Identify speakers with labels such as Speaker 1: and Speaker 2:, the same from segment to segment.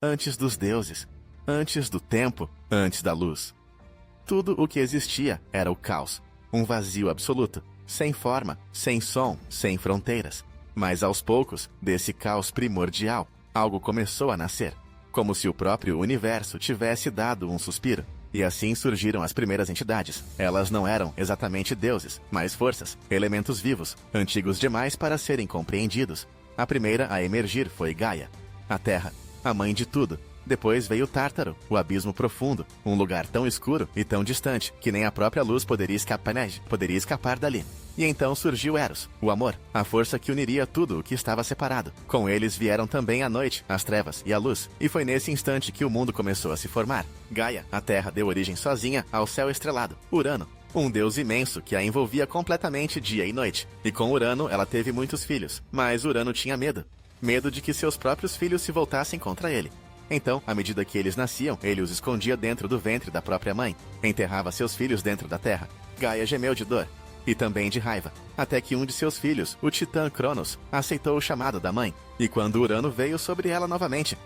Speaker 1: antes dos deuses, antes do tempo, antes da luz. Tudo o que existia era o caos, um vazio absoluto, sem forma, sem som, sem fronteiras. Mas aos poucos, desse caos primordial, algo começou a nascer, como se o próprio universo tivesse dado um suspiro. E assim surgiram as primeiras entidades. Elas não eram exatamente deuses, mas forças, elementos vivos, antigos demais para serem compreendidos. A primeira a emergir foi Gaia, a Terra, a mãe de tudo. Depois veio Tártaro, o abismo profundo, um lugar tão escuro e tão distante que nem a própria luz poderia escapar dali. E então surgiu Eros, o amor, a força que uniria tudo o que estava separado. Com eles vieram também a noite, as trevas e a luz, e foi nesse instante que o mundo começou a se formar. Gaia, a Terra, deu origem sozinha ao céu estrelado, Urano, um deus imenso que a envolvia completamente dia e noite. E com Urano ela teve muitos filhos, mas Urano tinha medo. Medo de que seus próprios filhos se voltassem contra ele. Então, à medida que eles nasciam, ele os escondia dentro do ventre da própria mãe, enterrava seus filhos dentro da terra. Gaia gemeu de dor e também de raiva, até que um de seus filhos, o titã Cronos, aceitou o chamado da mãe, e quando Urano veio sobre ela novamente,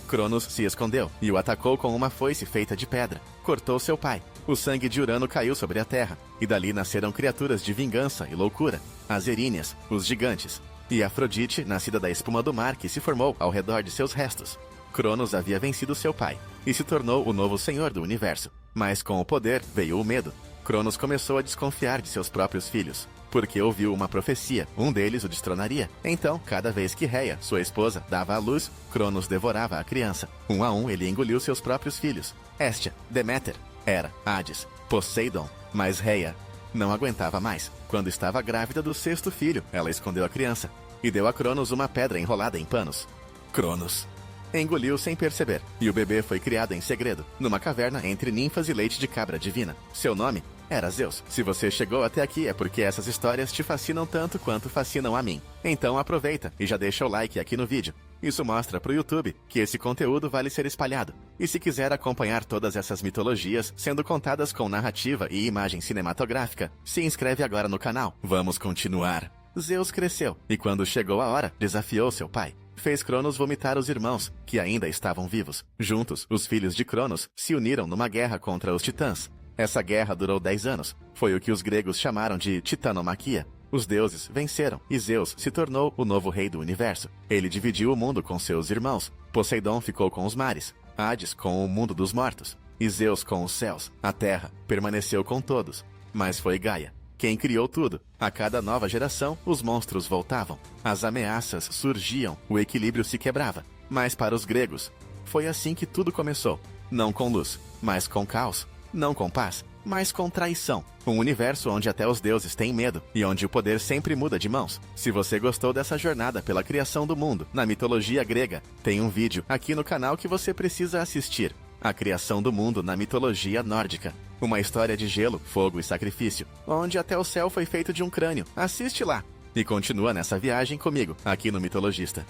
Speaker 1: Cronos se escondeu e o atacou com uma foice feita de pedra. Cortou seu pai. O sangue de Urano caiu sobre a terra, e dali nasceram criaturas de vingança e loucura, as Eríneas, os gigantes, e Afrodite, nascida da espuma do mar que se formou ao redor de seus restos. Cronos havia vencido seu pai e se tornou o novo senhor do universo. Mas com o poder veio o medo. Cronos começou a desconfiar de seus próprios filhos, porque ouviu uma profecia, um deles o destronaria. Então, cada vez que Reia, sua esposa, dava à luz, Cronos devorava a criança. Um a um ele engoliu seus próprios filhos. Hestia, Deméter, Hera, Hades, Poseidon, mas Reia não aguentava mais. Quando estava grávida do sexto filho, ela escondeu a criança e deu a Cronos uma pedra enrolada em panos. Cronos engoliu sem perceber, e o bebê foi criado em segredo, numa caverna entre ninfas e leite de cabra divina. Seu nome era Zeus. Se você chegou até aqui é porque essas histórias te fascinam tanto quanto fascinam a mim. Então aproveita e já deixa o like aqui no vídeo. Isso mostra pro YouTube que esse conteúdo vale ser espalhado. E se quiser acompanhar todas essas mitologias sendo contadas com narrativa e imagem cinematográfica, se inscreve agora no canal. Vamos continuar. Zeus cresceu, e quando chegou a hora, desafiou seu pai. Fez Cronos vomitar os irmãos, que ainda estavam vivos. Juntos, os filhos de Cronos se uniram numa guerra contra os titãs. Essa guerra durou 10 anos. Foi o que os gregos chamaram de titanomaquia. Os deuses venceram, e Zeus se tornou o novo rei do universo. Ele dividiu o mundo com seus irmãos. Poseidon ficou com os mares, Hades com o mundo dos mortos, e Zeus com os céus. A terra permaneceu com todos. Mas foi Gaia quem criou tudo. A cada nova geração, os monstros voltavam. As ameaças surgiam, o equilíbrio se quebrava. Mas para os gregos, foi assim que tudo começou. Não com luz, mas com caos. Não com paz, mas com traição. Um universo onde até os deuses têm medo e onde o poder sempre muda de mãos. Se você gostou dessa jornada pela criação do mundo na mitologia grega, tem um vídeo aqui no canal que você precisa assistir. A criação do mundo na mitologia nórdica. Uma história de gelo, fogo e sacrifício, onde até o céu foi feito de um crânio. Assiste lá! E continua nessa viagem comigo, aqui no Mitologista.